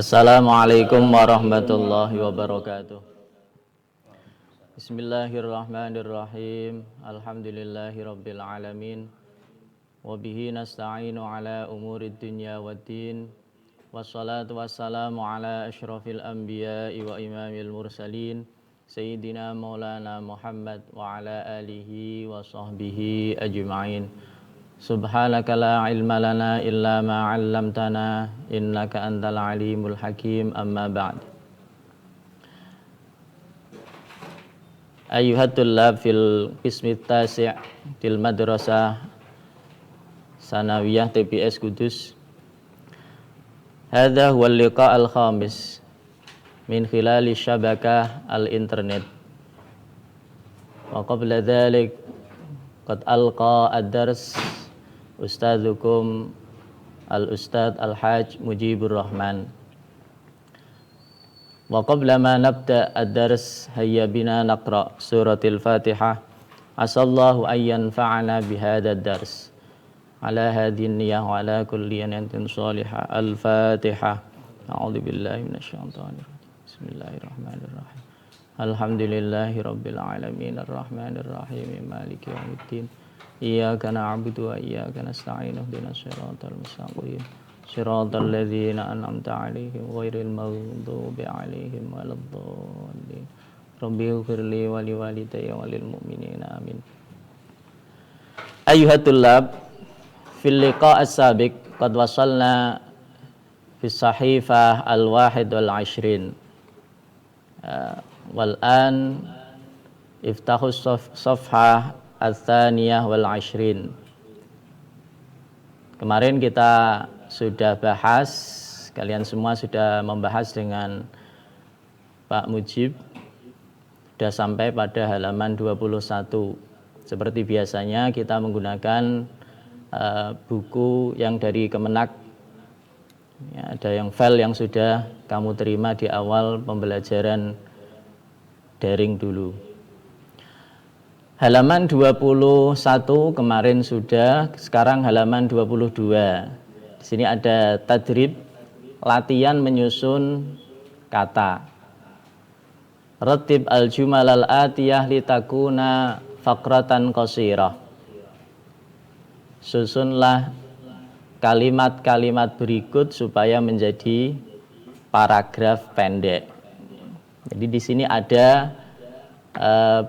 Assalamualaikum warahmatullahi wabarakatuh. Bismillahirrahmanirrahim. Alhamdulillahirabbil alamin. Wa bihi nasta'inu ala umurid dunya waddin. Wassalatu wassalamu ala asyrafil anbiya'i wa imamil mursalin Sayyidina Maulana Muhammad wa ala alihi wa sahbihi ajma'in. Subhanaka la ilma lana illa ma 'allamtana innaka antal alimul hakim. Amma ba'd. Ayyuhat tullab fil qismi tasi' fil madrasah sanawiyah TPS Kudus. Hadha huwa al-liqa' al-khamis min khilali syabakah al-internet. Wa qabla dhalik qad alqa ad-dars Ustadzukum Al-Ustadz Al-Hajj Mujibur Rahman. Wa qabla ma nabda ad-dars hayya bina naqra suratil Fatihah. Asallahu an yanfa'ana bihadha ad-dars ala hadhihi niyyah wa ala kulli niyatin salihah. Al-Fatihah. A'udzu billahi minasyaitonir rajim. Bismillahirrahmanirrahim. Alhamdulillahi rabbil alamin arrahmanir rahim maliki yaumiddin. Iyyaka na'budu wa iyyaka nasta'in ihdinas siratal mustaqim siratal ladzina an'amta 'alaihim ghairil maghdubi 'alaihim waladdallin. Rabbi ighfirli wa liwalidayya wa lil mu'minina amin. Ayyuhat tullab fil liqa' as-sabiq qad wasalna fi sahifah al-wahid wal 'ishrin wal an iftahus safhah Al-Thaniyah wal Ashrin. Kemarin kita sudah bahas, kalian semua sudah membahas dengan Pak Mujib, sudah sampai pada halaman 21. Seperti biasanya kita menggunakan buku yang dari Kemenak. Ya, ada yang file yang sudah kamu terima di awal pembelajaran daring dulu. Halaman 21 kemarin sudah, sekarang halaman 22. Di sini ada tadrib, latihan menyusun kata. Ratib al-jumal al-atiyah litakuna faqratan qasirah. Susunlah kalimat-kalimat berikut supaya menjadi paragraf pendek. Jadi di sini ada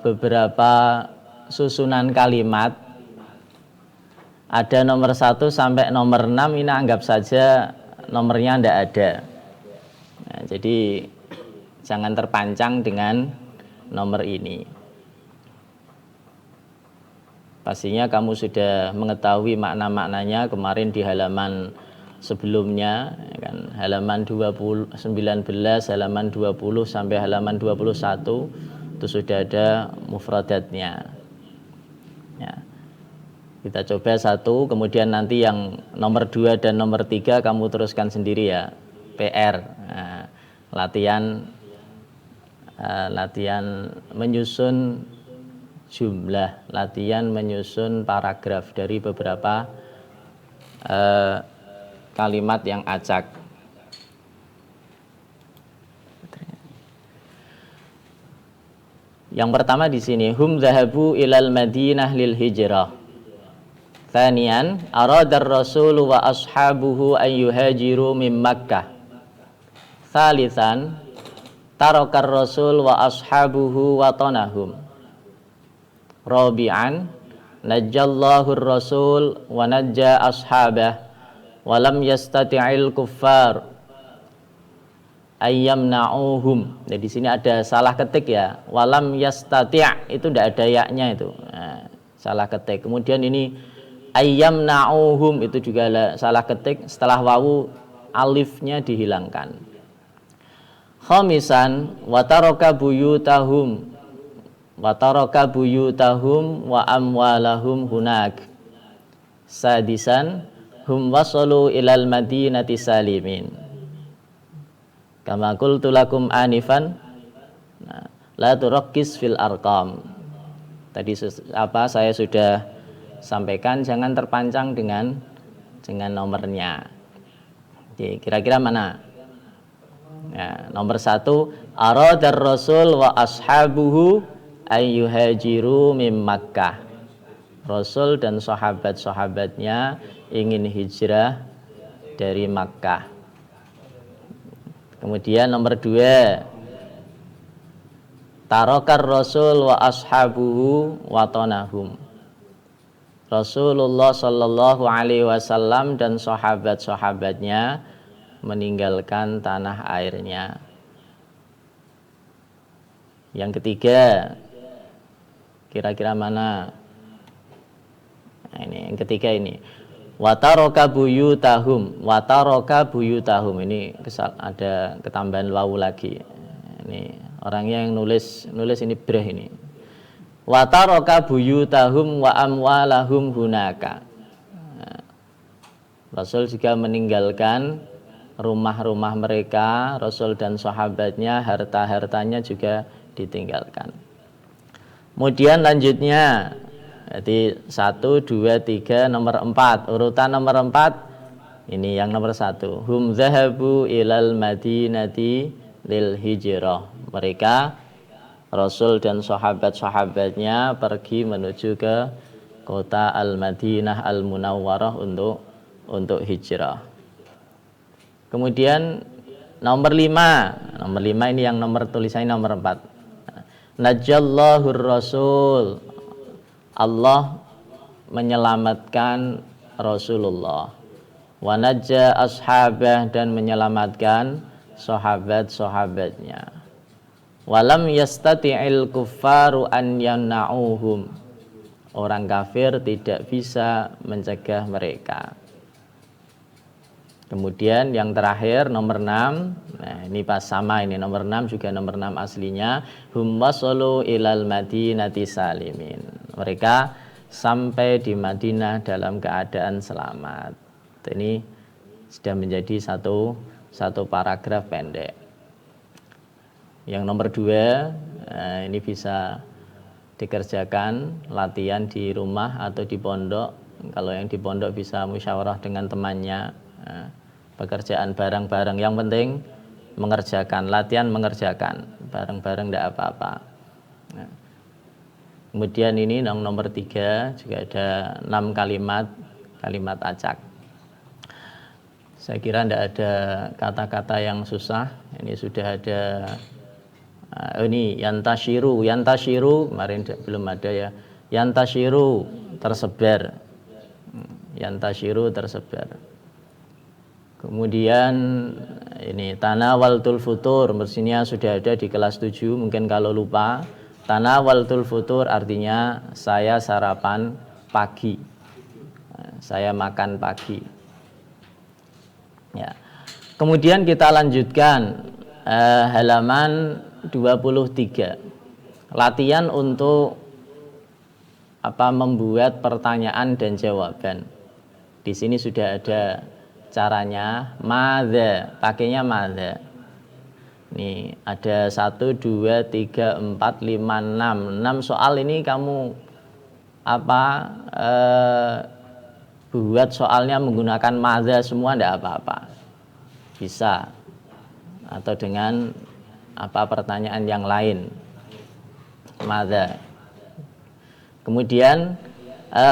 beberapa susunan kalimat, ada nomor 1 sampai nomor 6, ini anggap saja nomornya tidak ada. Nah, jadi jangan terpancang dengan nomor ini. Pastinya kamu sudah mengetahui makna-maknanya kemarin di halaman sebelumnya, kan? Halaman 19, halaman 20 sampai halaman 21 itu sudah ada mufradatnya. Ya. Kita coba satu, kemudian nanti yang nomor 2 dan nomor 3 kamu teruskan sendiri ya. PR. Nah, latihan menyusun jumlah, latihan menyusun paragraf dari beberapa kalimat yang acak. Yang pertama di sini, hum dhahabu ilal Madinah lil hijrah. Tsaniyan, aradar rasul wa ashabuhu an yuhajiru min Makkah. Tsalitsan, tarakar rasul wa ashabuhu watanahum. Rabi'an, najjallahu rasul wa najja ashabah wa lam yastati'il kuffar ayyamna'uhum. Jadi di sini ada salah ketik ya. Walam yastati' itu tidak ada yaknya itu. Nah, salah ketik. Kemudian ini ayyamna'uhum itu juga salah ketik. Setelah wawu alifnya dihilangkan. Khamisan wataraka buyutahum wa amwalahum hunak. Sadisan hum wasalu ilal madinati salimin. Kama qultu lakum anifan, la turakkis fil arqam. Tadi saya sudah sampaikan, jangan terpancang dengan nomornya. Jadi kira-kira mana? Nah, nomor 1, aradar rasul wa ashabuhu ayyuhajiru mim Makkah. Rasul dan sahabat-sahabatnya ingin hijrah dari Makkah. Kemudian nomor 2, tarakar rasul wa ashabuhu watanahum. Rasulullah Shallallahu Alaihi Wasallam dan sahabat-sahabatnya meninggalkan tanah airnya. Yang ketiga, kira-kira mana? Nah, ini yang ketiga ini. Wataroka buyutahum, wataroka buyutahum. Ini ada ketambahan wawu lagi. Ini orangnya yang nulis ini breh ini. Wataroka buyutahum wa amwalahum hunaka. Nah, Rasul juga meninggalkan rumah-rumah mereka, Rasul dan sahabatnya, harta-hartanya juga ditinggalkan. Kemudian lanjutnya, jadi 1, 2, 3, nomor 4. Urutan nomor 4, ini yang nomor 1. Hum zahabu ilal madinati lil hijrah. Mereka, Rasul dan sahabat-sahabatnya pergi menuju ke kota Al-Madinah Al-Munawwarah untuk hijrah. Kemudian nomor 5. Nomor 5 ini yang nomor tulisannya nomor 4. Najallahur Rasul. Allah menyelamatkan Rasulullah. Wa najja ashabah, dan menyelamatkan sahabat-sahabatnya. Walam yastati'il kuffaru an yamna'uhum. Orang kafir tidak bisa mencegah mereka. Kemudian yang terakhir nomor 6. Nah, ini pas sama, ini nomor 6 juga nomor 6 aslinya. Hum wasalu ilal madinati salimin. Mereka sampai di Madinah dalam keadaan selamat. Ini sudah menjadi satu paragraf pendek. Yang nomor 2, ini bisa dikerjakan latihan di rumah atau di pondok. Kalau yang di pondok bisa musyawarah dengan temannya, pekerjaan bareng-bareng. Yang penting mengerjakan, latihan mengerjakan bareng-bareng, tidak apa-apa. Kemudian ini nomor 3 juga ada 6 kalimat acak. Saya kira tidak ada kata-kata yang susah. Ini sudah ada. Ini yantashiru kemarin belum ada ya. Yantashiru tersebar. Yantashiru tersebar. Kemudian ini tanawaltul futur, mestinya sudah ada di kelas 7, mungkin kalau lupa. Tanawaltul futur artinya saya sarapan pagi. Saya makan pagi. Ya. Kemudian kita lanjutkan halaman 23. Latihan untuk membuat pertanyaan dan jawaban. Di sini sudah ada caranya. Madza, pakainya madza. Nih, ada 1, 2, 3, 4, 5, 6. 6 soal ini kamu buat soalnya menggunakan madza semua, tidak apa-apa. Bisa. Atau dengan pertanyaan yang lain. Madza. Kemudian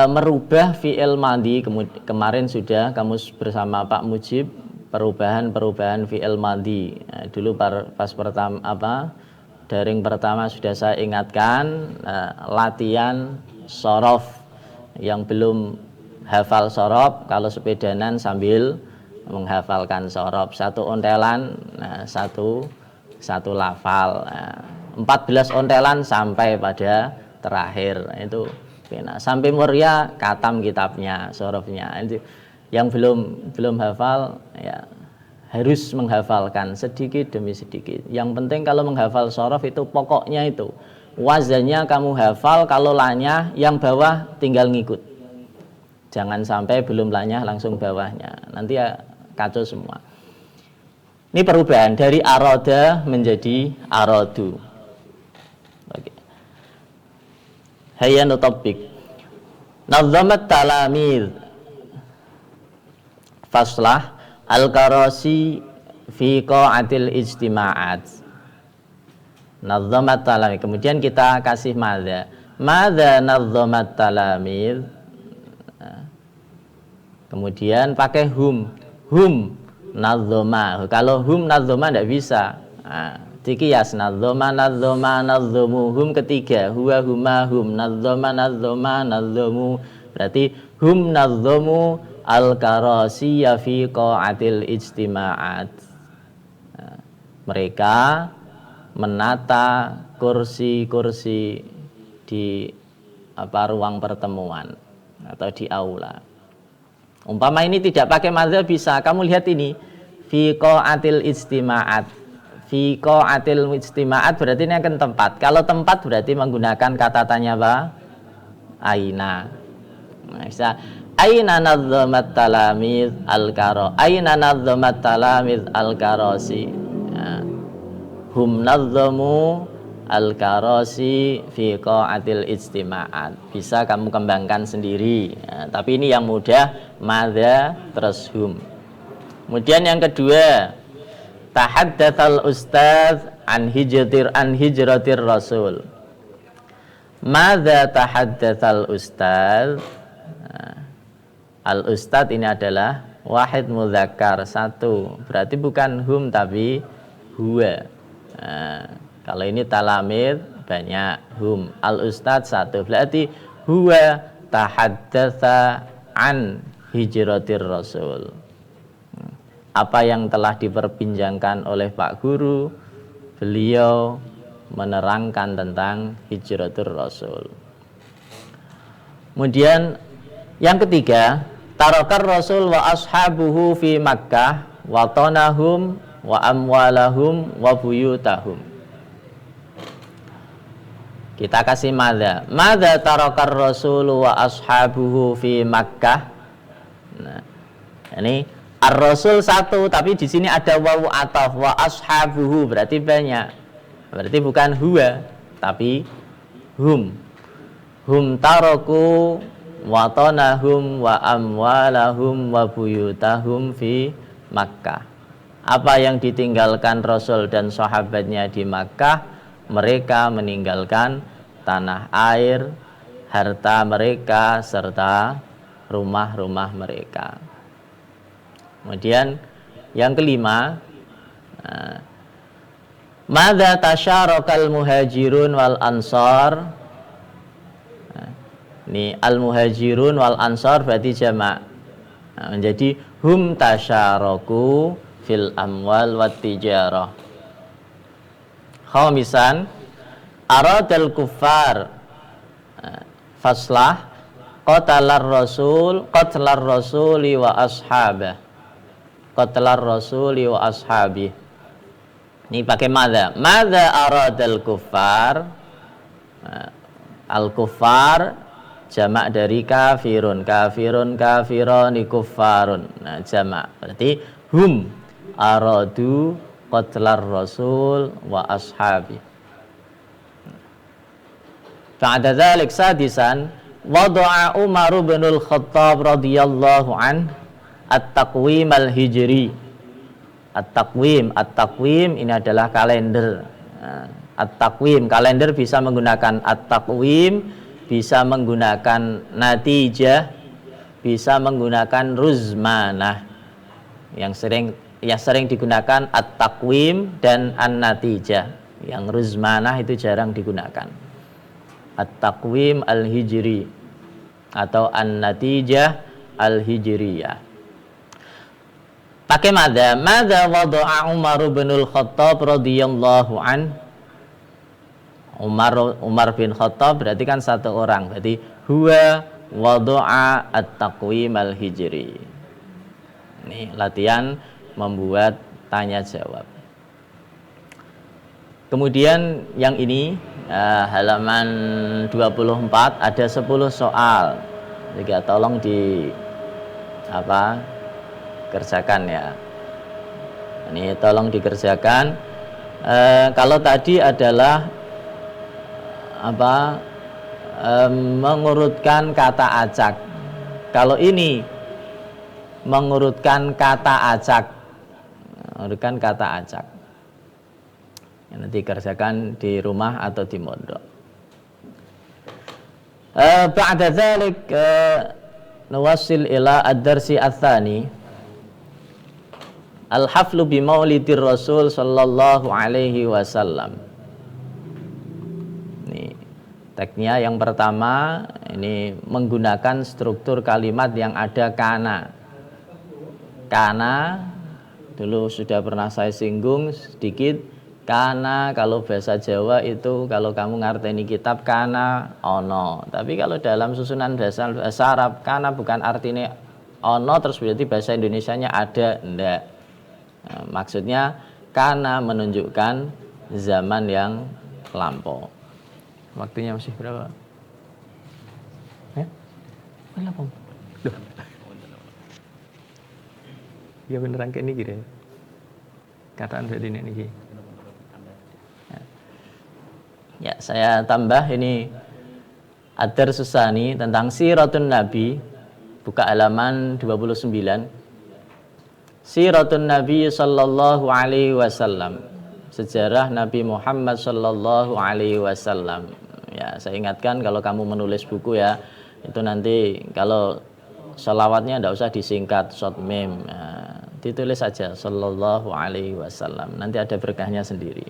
merubah fi'il madhi. Kemarin sudah kamu bersama Pak Mujib perubahan fi'il madhi. Dulu pas pertama daring pertama sudah saya ingatkan latihan shorof. Yang belum hafal shorof, kalau sepedanan sambil menghafalkan shorof. 1 ontelan, satu lafal. 14 ontelan sampai pada terakhir. Itu sampai muria katam kitabnya, sorofnya. Yang belum hafal ya harus menghafalkan sedikit demi sedikit. Yang penting kalau menghafal sorof itu pokoknya itu wazannya kamu hafal, kalau lanyah yang bawah tinggal ngikut. Jangan sampai belum lanyah langsung bawahnya, nanti ya kacau semua. Ini perubahan dari aroda menjadi arodu. Oke. Hayya nutabik. Nazamat talamid faslah al-Karasi fi qa'atil ijtima'at. Nadzamat talamid. Kemudian kita kasih madza. Madza nadzamat talamid. Kemudian pakai hum. Hum nadzoma. Kalau hum nadzoma tidak bisa. Dikias nadzoma nadzomu. Hum ketiga. Huwa huma hum. Nadzoma nadzomu. Berarti hum nadzomu al-karasiyya fi qa'atil ijtima'at. Mereka menata kursi-kursi di ruang pertemuan atau di aula. Umpama ini tidak pakai madzhab bisa. Kamu lihat ini fi qa'atil ijtima'at. Fi qa'atil ijtima'at berarti ini akan tempat. Kalau tempat berarti menggunakan kata tanya apa? Aina. Bisa aina nadzamat talamid al-karo. Aina nadzamat talamid al-karasi. Hum nadzamu al-karasi fi qa'atil ijtima'at. Bisa kamu kembangkan sendiri. Tapi ini yang mudah madza terus hum. Kemudian yang kedua, tahaddatsal ustadz an hijratir rasul. Madza tahaddatsal ustadz? Al ustadz ini adalah wahid mudzakkar, satu. Berarti bukan hum tapi huwa. Kalau ini talamid banyak, hum. Al ustadz satu. Berarti huwa tahaddatsa an hijratir rasul. Apa yang telah diperbincangkan oleh Pak Guru, beliau menerangkan tentang hijratur rasul. Kemudian yang ketiga, tarakar rasul wa ashabuhu fi Makkah wa tanahum wa amwalahum wa buyutahum. Kita kasih madza. Madza tarakar rasul wa ashabuhu fi Makkah. Nah, ini ar-rasul satu, tapi di sini ada wawu ataf, wa ashabuhu berarti banyak. Berarti bukan huwa, tapi hum. Hum taraku wa tanahum wa amwalahum wa buyutahum fi Makkah. Apa yang ditinggalkan Rasul dan sahabatnya di Makkah, mereka meninggalkan tanah air, harta mereka serta rumah-rumah mereka. Kemudian yang kelima, madza tasyarakal muhajirun wal ansar. Ini al-muhajirun wal ansar berarti jamak. Menjadi hum tasyaraku fil amwal wat tijarah. Khamisan aradal kuffar faslah qatalar rasuli wa ashabah. Qatalar rasuli wa ashabi. Ini pakai madza. Madza aradal kuffar. Al-kuffar jamak dari kafirun, kafironi kuffarun. Nah, jamak berarti hum aradu qatlar rasul wa ashabi. Ba'da dzalik sadisan wada'a Umar bin al-Khattab radhiyallahu an at-taqwim al-hijri. At-taqwim ini adalah kalender. At-taqwim, kalender bisa menggunakan at-taqwim, bisa menggunakan natijah, bisa menggunakan ruzmanah. Yang sering digunakan at-taqwim dan an-natijah. Yang ruzmanah itu jarang digunakan. At-taqwim al-hijri atau an-natijah al-hijriyah. Pakai madza. Madza wada'a Umar bin al-Khattab radhiyallahu an. Umar bin Khattab berarti kan satu orang, berarti huwa wada'a at-taqwim al-hijri. Ini latihan membuat tanya jawab. Kemudian yang ini halaman 24 ada 10 soal. Jadi tolong kerjakan ya. Ini tolong dikerjakan. Kalau tadi adalah mengurutkan kata acak. Kalau ini mengurutkan kata acak, menggunakan kata acak. Yang nanti kerjakan di rumah atau di mondok. Ba'da dzalik nuwassil ila ad-darsi ats-tsani al-haflu bi maulidir Rasul sallallahu alaihi wasallam. Ini teksnya yang pertama, ini menggunakan struktur kalimat yang ada kana. Kana dulu sudah pernah saya singgung sedikit. Kana kalau bahasa Jawa itu kalau kamu ngarteni kitab kana ono. Tapi kalau dalam susunan bahasa Arab kana bukan artinya ono terus berarti bahasa Indonesianya ada, enggak. Nah, maksudnya kana menunjukkan zaman yang lampau. Waktunya masih berapa? Berapa? Loh. Ya beneran kayak ini kira. Kataan berarti ini. Ya, saya tambah ini Ad-Darsus Tsani tentang Siratun Nabi, buka halaman 29. Siratun Nabi sallallahu alaihi wasallam. Sejarah Nabi Muhammad sallallahu alaihi wasallam. Ya, saya ingatkan kalau kamu menulis buku ya, itu nanti kalau shalawatnya tidak usah disingkat short meme. Nah, ditulis saja sallallahu alaihi wasallam. Nanti ada berkahnya sendiri.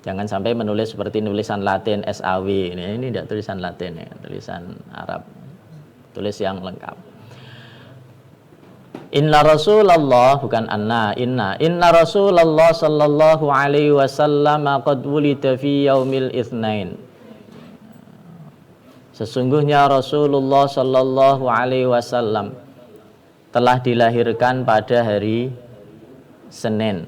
Jangan sampai menulis seperti tulisan Latin SAW. Ini tidak tulisan Latin ya, tulisan Arab. Tulis yang lengkap. Inna Rasulullah, bukan anna, inna Rasulullah sallallahu alaihi wasallam qad wulida fi yaumil itsnain. Sesungguhnya Rasulullah sallallahu alaihi wasallam telah dilahirkan pada hari Senin.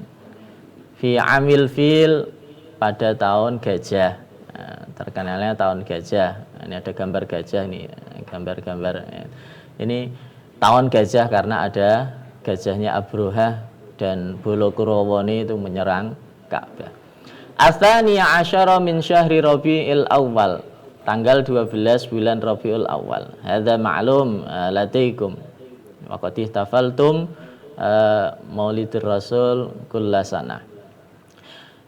Fi amil fil, pada tahun gajah. Nah, terkenalnya tahun gajah. Ini ada gambar gajah nih, gambar-gambar. Ini tahun gajah karena ada gajahnya Abrohah dan Bolokurowoni itu menyerang Ka'bah. Ats-tsaniyah asyara min syahri Rabiul Awal, tanggal 12 bulan Rabiul Awal. Hadza ma'lum ladaikum. Wa qad ihtafaltum Maulidur Rasul kullasana.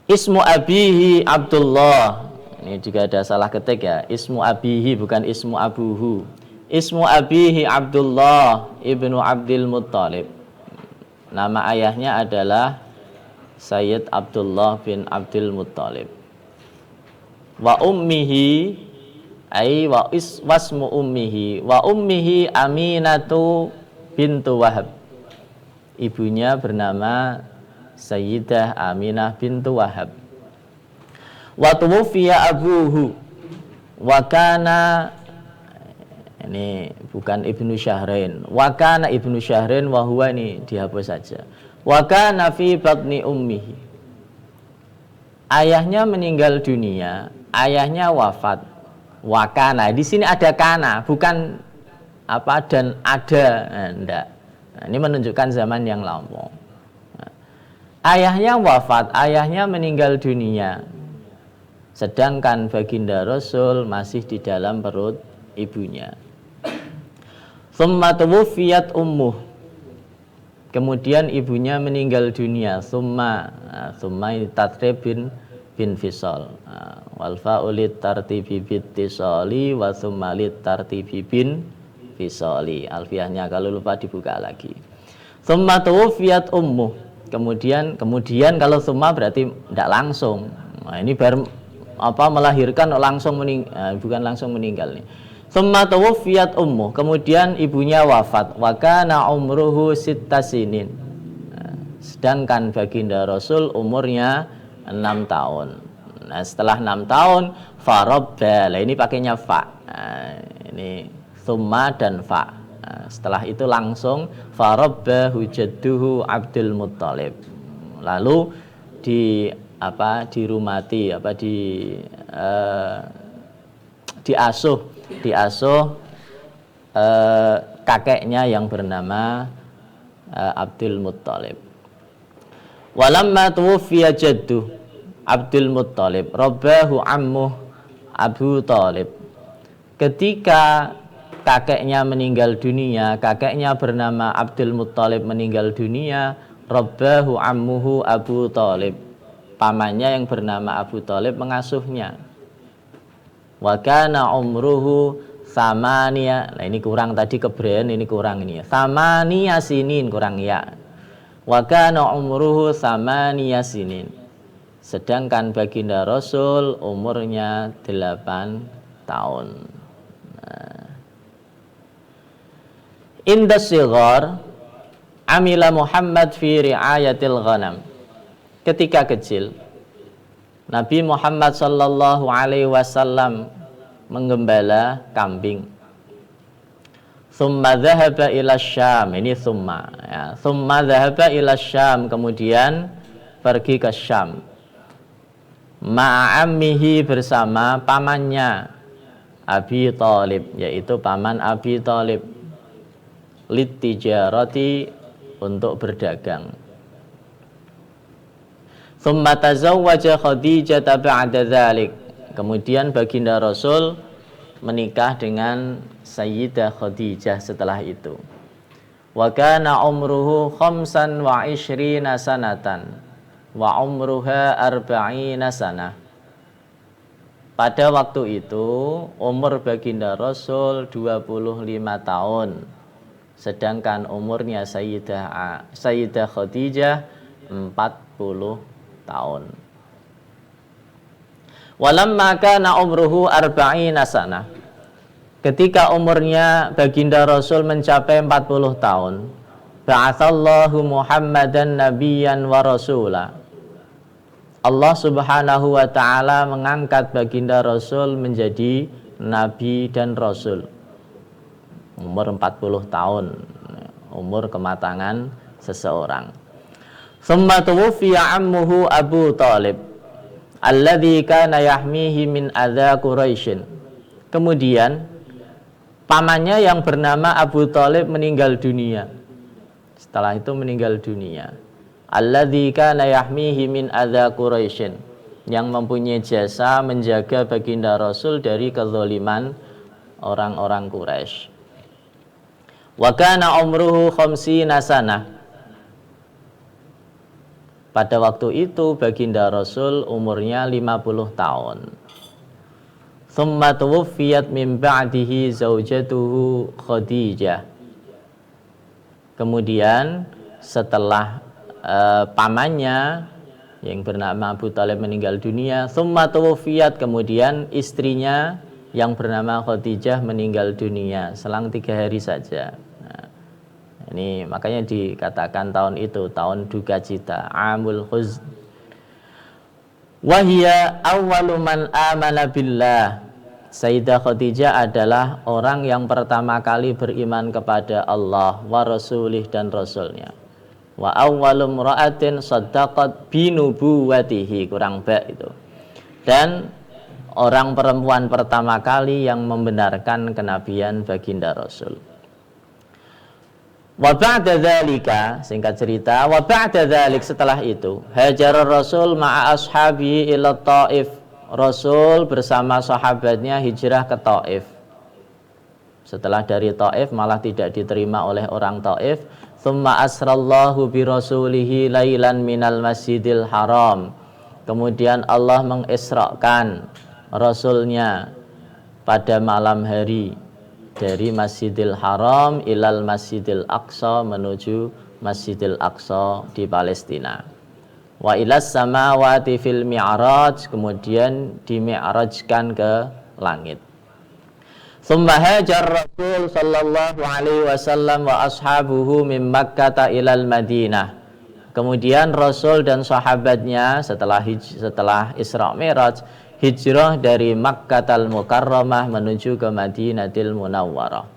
Ismu abihi Abdullah. Ini juga ada salah ketik ya. Ismu abihi bukan ismu abuhu. Ismu abihi Abdullah ibnu Abdul Muttalib. Nama ayahnya adalah Sayyid Abdullah bin Abdul Muttalib. Wa ummihi ai wasmu ummihi. Wa ummihi Aminatu bintu Wahab. Ibunya bernama Sayyidah Aminah bintu Wahab. Wa tuwfiya abuhu wa kana, ini bukan Ibnu Syahrain. Wa kana Ibnu Syahrain wa huwa, ini dihapus saja. Wa kana fi batni ummihi. Ayahnya meninggal dunia, ayahnya wafat. Wa kana, di sini ada kana, bukan apa dan ada, enggak. Nah, ini menunjukkan zaman yang lampau. Ayahnya wafat, ayahnya meninggal dunia. Sedangkan baginda Rasul masih di dalam perut ibunya. Tsumma tuwfiyat ummuh. Kemudian ibunya meninggal dunia. Tsumma tatrib bin fisal. Wal fa'ulit tartibi bittisali wa tsumma lit tartibi bin fisali. Alfiahnya kalau lupa dibuka lagi. Tsumma tuwfiyat ummuh. Kemudian kalau summa berarti tidak langsung. Nah, ini baru melahirkan langsung bukan langsung meninggal nih. Summa tuwfiyat ummu. Kemudian ibunya wafat. Wa kana umruhu sittasinin. Sedangkan baginda Rasul umurnya 6 tahun. Nah, setelah 6 tahun farabba. Ini pakainya fa. Ini summa dan fa. Setelah itu langsung farabbahu jadduhu Abdul Muttalib. Lalu dirumati diasuh kakeknya yang bernama Abdul Muttalib. Walamma tuwfiya jaddu Abdul Muttalib rabbahu ammuh Abu Thalib. Ketika kakeknya meninggal dunia, kakeknya bernama Abdul Muttalib meninggal dunia, Rabbahu ammuhu Abu Thalib. Pamannya yang bernama Abu Thalib mengasuhnya. Wa kana umruhu samania. Nah ini kurang tadi kebreen, ini kurang ini ya. Samania sinin kurang ya. Wa kana umruhu samania sinin. Sedangkan baginda Rasul umurnya 8 tahun. Inda sighar amila Muhammad fi riayatil ghanam. Ketika kecil Nabi Muhammad sallallahu alaihi wasallam menggembala kambing. Thumma dhahaba ila Syam. Ini thumma ya. Thumma dhahaba ila Syam, kemudian pergi ke Syam. Ma'ammihi bersama pamannya Abi Thalib, yaitu paman Abi Thalib. Litijarati, untuk berdagang. Tsumma tazawwaja Khadijah ba'da dzalik. Kemudian baginda Rasul menikah dengan Sayyidah Khadijah setelah itu. Wa kana umruhu 25 sanatan wa umruha 40 sanah. Pada waktu itu umur baginda Rasul 25 tahun. Sedangkan umurnya Sayyidah Khadijah 40 tahun. Walamma kana umruhu 40 sanah. Ketika umurnya baginda Rasul mencapai 40 tahun, ba'atsallahu Muhammadan nabiyyan wa rasula. Allah Subhanahu wa taala mengangkat baginda Rasul menjadi nabi dan rasul. Umur 40 tahun, umur kematangan seseorang. Tsumma tuwfiya ammuhu Abu Thalib alladzi kana yahmihi min adza Quraisy. Kemudian pamannya yang bernama Abu Thalib meninggal dunia. Setelah itu meninggal dunia. Alladzi kana yahmihi min adza Quraisy, yang mempunyai jasa menjaga baginda Rasul dari kezaliman orang-orang Quraisy. Wa kana umruhu 50 sanah. Pada waktu itu baginda Rasul umurnya 50 tahun. Tsumma tuwfiyat min ba'dihi zaujatuhu Khadijah. Kemudian setelah pamannya yang bernama Abu Thalib meninggal dunia, tsumma tuwfiyat, kemudian istrinya yang bernama Khadijah meninggal dunia selang 3 hari saja. Ini makanya dikatakan tahun itu tahun duka cita, amul huzn. Wahia awwalu man amana billah. Sayyidah Khadijah adalah orang yang pertama kali beriman kepada Allah wa rasulih, dan rasulnya. Wa awwalu mra'atin saddaqat binubuwatihi, kurang ba itu. Dan orang perempuan pertama kali yang membenarkan kenabian baginda Rasul. Wa ba'da dzalika, singkat cerita, wa ba'da dzalik, setelah itu hajar Rasul ma'a ashabi ila Taif. Rasul bersama sahabatnya hijrah ke Taif. Setelah dari Taif malah tidak diterima oleh orang Taif. Tsumma asrallahu bi rasulihi lailan minal masjidil haram. Kemudian Allah mengisrakan Rasulnya pada malam hari dari Masjidil Haram ilal Masjidil Aqsa, menuju Masjidil Aqsa di Palestina. Wa ilas samawati fil mi'raj, kemudian dimi'rajkan ke langit. Tsumma hajar Rasul sallallahu alaihi wasallam wa ashabuhu min Makkah ilal Madinah. Kemudian Rasul dan sahabatnya setelah Isra Mi'raj hijrah dari Makkatal Mukarramah menuju ke Madinatil Munawwarah.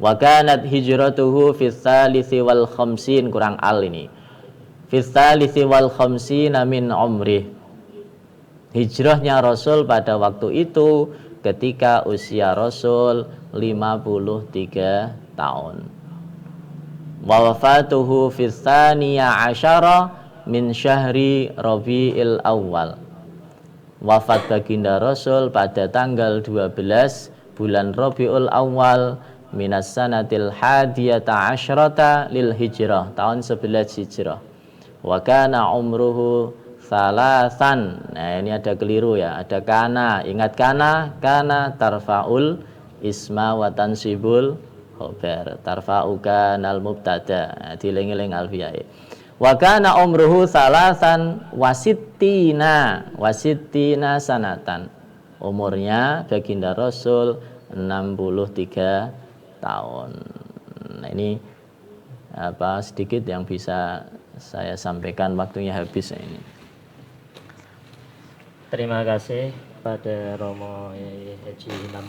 Wa kanat hijratuhu fi tsalits wal khamsin, kurang al ini. Fi tsalits wal khamsin min umrih. Hijrahnya Rasul pada waktu itu ketika usia Rasul 53 tahun. Wa wafatuhu fi tsaniya asyara min syahri Rabiul Awal. Wafat baginda Rasul pada tanggal 12 bulan Rabiul Awal minas sanatil hadiyata asyrata lil hijrah, tahun 11 hijrah. Wa kana umruhu salasan. Nah, ini ada keliru ya, ada kana. Ingat kana tarfaul isma wa tansibul khabar. Tarfa'u kanal mubtada. Nah, dieling-eling alfiyah. Wa kana umruhu salasan wasittina sanatan. Umurnya baginda Rasul 63 tahun. Nah, ini sedikit yang bisa saya sampaikan, waktunya habis ini. Terima kasih pada Romo Haji